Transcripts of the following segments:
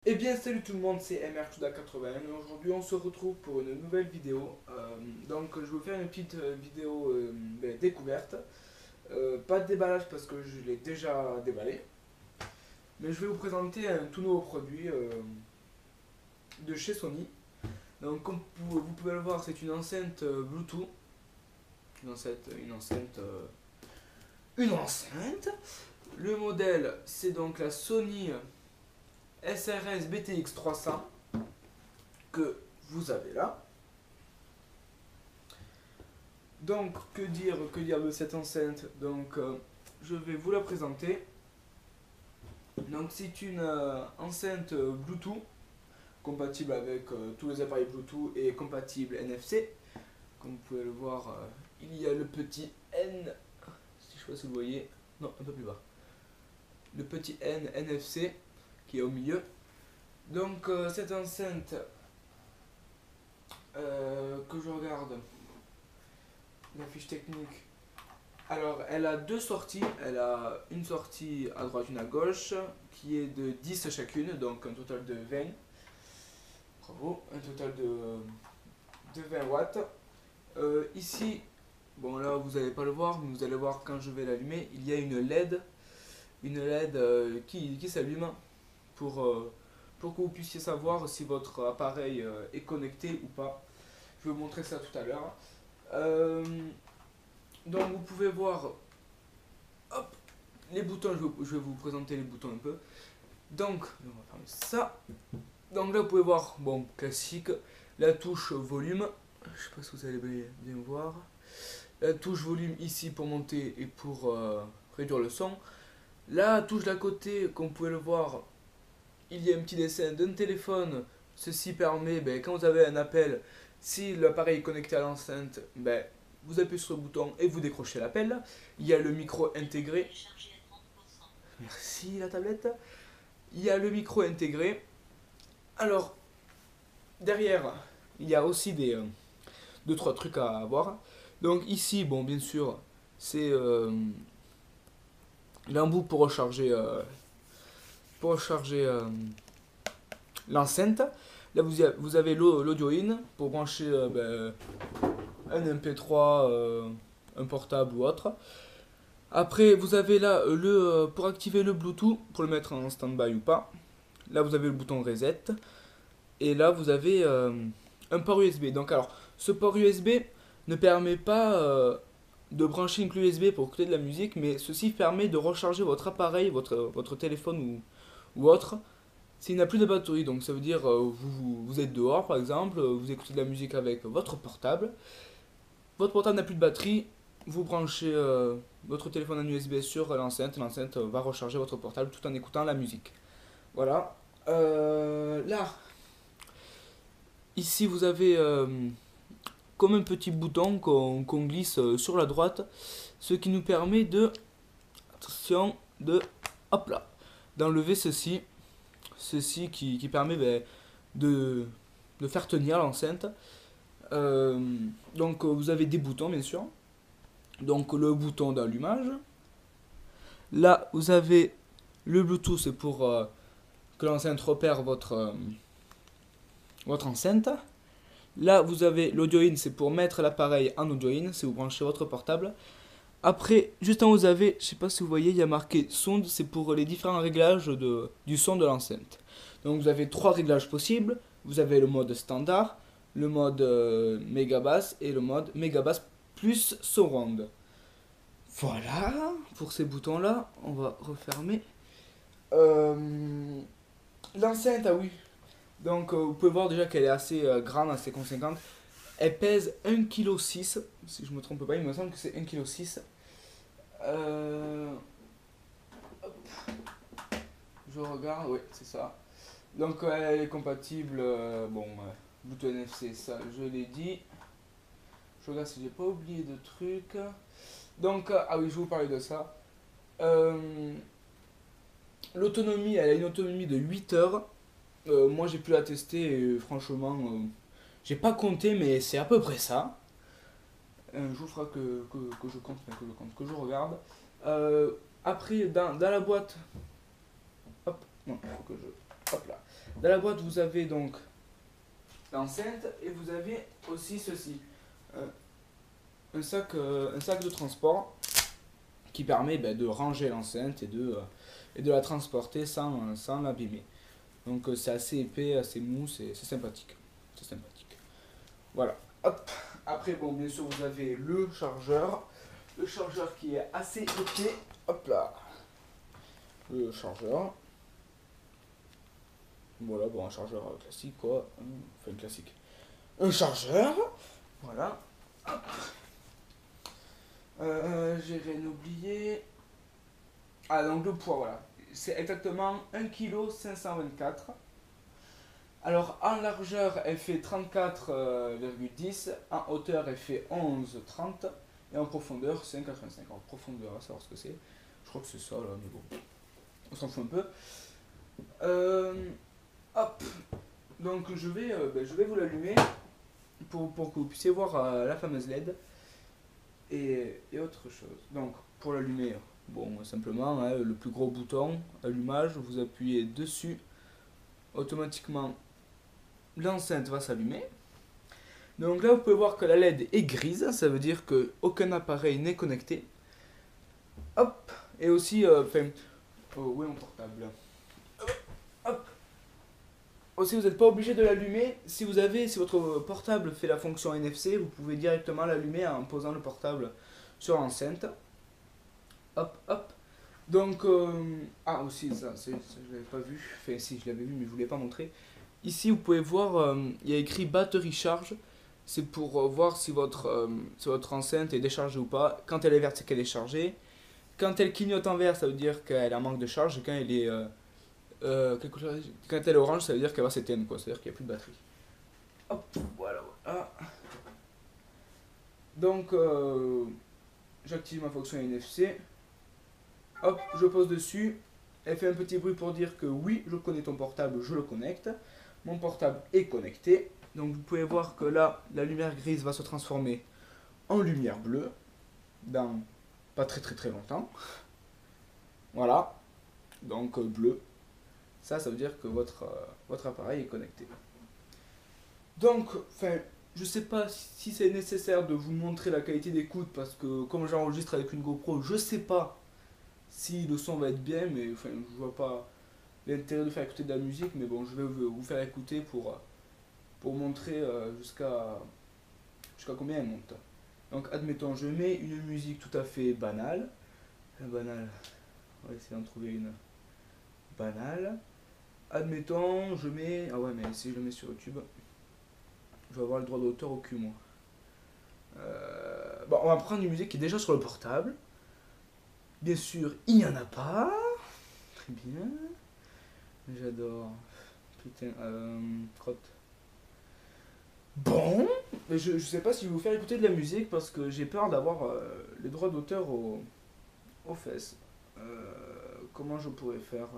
Eh bien salut tout le monde, c'est MRTuda81 et aujourd'hui on se retrouve pour une nouvelle vidéo. Donc je vais vous faire une petite vidéo découverte. Pas de déballage parce que je l'ai déjà déballé. Mais je vais vous présenter un tout nouveau produit de chez Sony. Donc comme vous pouvez le voir, c'est une enceinte Bluetooth. Une enceinte. Le modèle c'est donc la Sony SRS BTX 300 que vous avez là. Donc, que dire de cette enceinte? Donc, je vais vous la présenter. Donc, c'est une enceinte Bluetooth compatible avec tous les appareils Bluetooth et compatible NFC. Comme vous pouvez le voir, il y a le petit N, si je sais pas si vous voyez, non, un peu plus bas. Le petit N NFC qui est au milieu. Donc, cette enceinte que je regarde, la fiche technique. Alors, elle a deux sorties. Elle a une sortie à droite, une à gauche, qui est de 10 chacune, donc un total de 20. Bravo, un total de 20 watts. Ici, bon là vous n'allez pas le voir, mais vous allez voir quand je vais l'allumer, il y a une LED qui s'allume pour que vous puissiez savoir si votre appareil est connecté ou pas. Je vais vous montrer ça tout à l'heure. Euh, donc vous pouvez voir, hop, les boutons, je vais vous présenter les boutons un peu. Donc, on va fermer ça. Donc là, vous pouvez voir, bon, classique, la touche volume. Je sais pas si vous allez bien voir. La touche volume ici pour monter et pour réduire le son. La touche d'à côté, comme vous pouvez le voir, il y a un petit dessin d'un téléphone. Ceci permet, quand vous avez un appel, si l'appareil est connecté à l'enceinte, vous appuyez sur le bouton et vous décrochez l'appel. Il y a le micro intégré. Merci la tablette. Il y a le micro intégré. Alors, derrière, il y a aussi des deux trois trucs à voir. Donc ici, bon, bien sûr, c'est l'embout pour recharger l'enceinte. Là, vous avez l'audio in pour brancher un MP3, un portable ou autre. Après, vous avez là pour activer le Bluetooth, pour le mettre en stand-by ou pas. Là, vous avez le bouton reset. Et là, vous avez un port USB. Donc, alors, ce port USB ne permet pas de brancher une clé USB pour écouter de la musique, mais ceci permet de recharger votre appareil, votre téléphone ou autre, s'il n'a plus de batterie. Donc, ça veut dire, vous êtes dehors, par exemple, vous écoutez de la musique avec votre portable n'a plus de batterie, vous branchez votre téléphone en USB sur l'enceinte va recharger votre portable tout en écoutant la musique. Voilà. Là, ici vous avez comme un petit bouton qu'on glisse sur la droite, ce qui nous permet attention, hop là, d'enlever ceci qui permet de faire tenir l'enceinte. Donc vous avez des boutons bien sûr. Donc le bouton d'allumage. Là vous avez le Bluetooth, c'est pour que l'enceinte repère votre enceinte. Là vous avez l'audio in, c'est pour mettre l'appareil en audio in, c'est vous branchez votre portable. Après, juste en haut vous avez, je sais pas si vous voyez, il y a marqué sound, c'est pour les différents réglages du son de l'enceinte. Donc vous avez trois réglages possibles. Vous avez le mode standard, le mode méga basse et le mode méga basse plus surround. Voilà, pour ces boutons là, on va refermer. L'enceinte, ah oui, donc vous pouvez voir déjà qu'elle est assez grande, assez conséquente. Elle pèse 1,6 kg, si je me trompe pas, il me semble que c'est 1,6 kg. Hop, je regarde, oui, c'est ça. Donc elle est compatible, Bluetooth NFC, ça je l'ai dit. Je regarde si j'ai pas oublié de trucs. Donc, ah oui, je vais vous parler de ça. L'autonomie, elle a une autonomie de 8 heures. Moi j'ai pu la tester et franchement, j'ai pas compté, mais c'est à peu près ça. Je vous ferai que je compte, que je regarde. Après, dans la boîte, hop, non, il faut que je. Hop là. Dans la boîte, vous avez donc l'enceinte et vous avez aussi ceci. Un sac de transport qui permet de ranger l'enceinte et de la transporter sans l'abîmer. Donc c'est assez épais, assez mou, c'est sympathique. C'est sympathique. Voilà. Hop. Après, bon, bien sûr, vous avez le chargeur. Le chargeur qui est assez épais. Hop là. Le chargeur. Voilà, bon, un chargeur classique, quoi. Enfin, classique. Un chargeur. Voilà. Hop. J'ai rien oublié. Ah, donc le poids, voilà. C'est exactement 1,524 kg. Alors, en largeur, elle fait 34,10. En hauteur, elle fait 11,30. Et en profondeur, 5,85. En profondeur, à savoir ce que c'est. Je crois que c'est ça, là, mais bon. On s'en fout un peu. Hop. Donc, je vais vous l'allumer pour que vous puissiez voir la fameuse LED. Et autre chose. Donc, pour l'allumer, bon, simplement, hein, le plus gros bouton, allumage, vous appuyez dessus. Automatiquement, l'enceinte va s'allumer. Donc là, vous pouvez voir que la LED est grise, ça veut dire qu'aucun appareil n'est connecté. Hop. Et aussi, où est mon portable? Hop. Aussi, vous n'êtes pas obligé de l'allumer. Si votre portable fait la fonction NFC, vous pouvez directement l'allumer en posant le portable sur l'enceinte. Hop, hop. Donc, aussi, ça je l'avais pas vu. Enfin, si, je l'avais vu, mais je ne vous l'ai pas montré. Ici, vous pouvez voir, il y a écrit batterie charge. C'est pour voir si votre enceinte est déchargée ou pas. Quand elle est verte, c'est qu'elle est chargée. Quand elle clignote en vert, ça veut dire qu'elle est en manque de charge. Et quand elle est quand elle est orange, ça veut dire qu'elle va s'éteindre, quoi. C'est-à-dire qu'il n'y a plus de batterie. Hop, voilà, voilà. Donc, j'active ma fonction NFC. Hop, je pose dessus. Elle fait un petit bruit pour dire que oui, je connais ton portable, je le connecte. Mon portable est connecté. Donc, vous pouvez voir que là, la lumière grise va se transformer en lumière bleue dans pas très longtemps. Voilà. Donc, bleu. Ça veut dire que votre appareil est connecté. Donc, je sais pas si c'est nécessaire de vous montrer la qualité d'écoute parce que comme j'enregistre avec une GoPro, je sais pas si le son va être bien, mais je vois pas l'intérêt de faire écouter de la musique, mais bon, je vais vous faire écouter pour montrer jusqu'à combien elle monte. Donc, admettons, je mets une musique tout à fait banale. Banale. On va essayer d'en trouver une banale. Admettons, je mets... Ah ouais, mais si je le mets sur YouTube, je vais avoir le droit d'auteur au cul, moi. Bon, on va prendre une musique qui est déjà sur le portable. Bien sûr, il n'y en a pas. Très bien. J'adore. Putain, crotte. Bon, je sais pas si je vais vous faire écouter de la musique parce que j'ai peur d'avoir les droits d'auteur aux fesses. Comment je pourrais faire?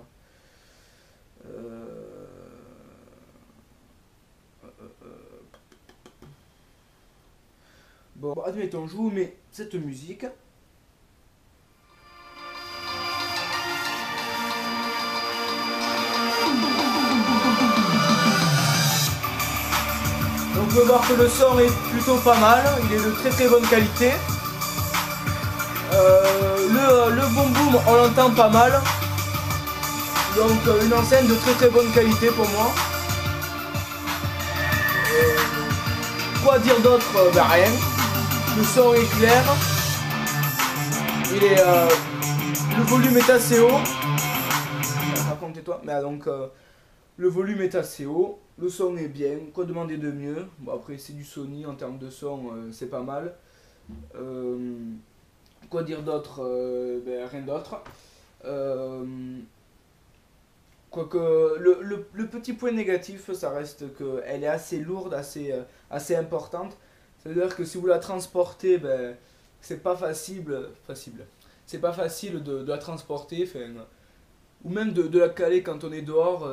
Bon, admettons, je vous mets cette musique. Donc, on peut voir que le son est plutôt pas mal, il est de très bonne qualité. Le boom boom, on l'entend pas mal. Donc une enceinte de très bonne qualité pour moi. Quoi dire d'autre? Rien. Le son est clair. Le volume est assez haut. Racontez-toi. Mais donc le volume est assez haut. Le son est bien. Quoi demander de mieux? Bon, après c'est du Sony en termes de son, c'est pas mal. Quoi dire d'autre? Rien d'autre. Quoique le petit point négatif, ça reste qu'elle est assez lourde, assez importante. C'est-à-dire que si vous la transportez, c'est pas facile. C'est pas facile de la transporter, ou même de la caler quand on est dehors.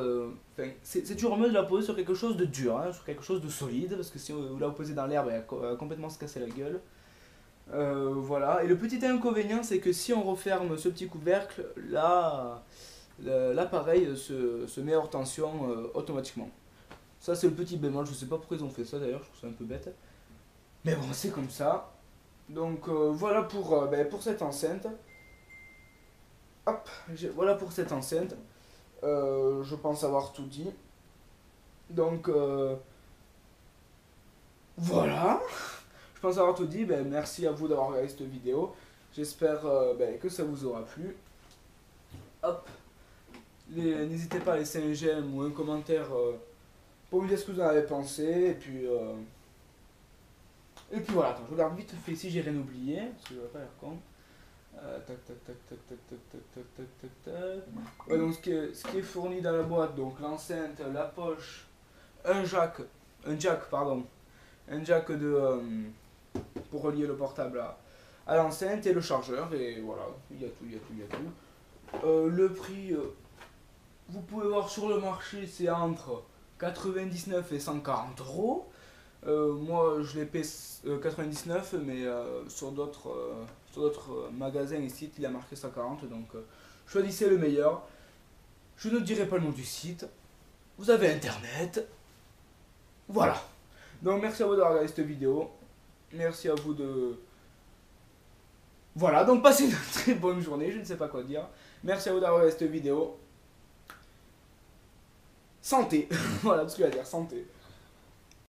C'est toujours mieux de la poser sur quelque chose de dur, hein, sur quelque chose de solide, parce que si vous la posez dans l'herbe, elle va complètement se casser la gueule. Voilà. Et le petit inconvénient, c'est que si on referme ce petit couvercle, là, l'appareil se met hors tension automatiquement. Ça c'est le petit bémol, je sais pas pourquoi ils ont fait ça d'ailleurs, je trouve ça un peu bête. Mais bon, c'est comme ça. Donc voilà pour cette enceinte. Hop, voilà pour cette enceinte. Je pense avoir tout dit. Donc voilà. Je pense avoir tout dit. Merci à vous d'avoir regardé cette vidéo. J'espère que ça vous aura plu. Hop. N'hésitez pas à laisser un j'aime ou un commentaire pour me dire ce que vous en avez pensé. Et puis voilà, attends, je regarde vite fait si j'ai rien oublié. Parce que je vais pas l'air con. Tac tac tac tac tac tac tac tac tac tac tac. Ouais, donc ce qui est fourni dans la boîte, donc l'enceinte, la poche, un jack pardon, un jack pour relier le portable à l'enceinte et le chargeur, et voilà, il y a tout, il y a tout, il y a tout. Le prix, vous pouvez voir sur le marché, c'est entre 99 et 140 euros. Moi je l'ai payé 99, mais sur d'autres magasins et sites il a marqué 140, donc choisissez le meilleur. Je ne dirai pas le nom du site, vous avez internet, voilà. Donc merci à vous d'avoir regardé cette vidéo, merci à vous de... Voilà, donc passez une très bonne journée, je ne sais pas quoi dire. Merci à vous d'avoir regardé cette vidéo. Santé, voilà tout ce qu'il y a à dire, santé.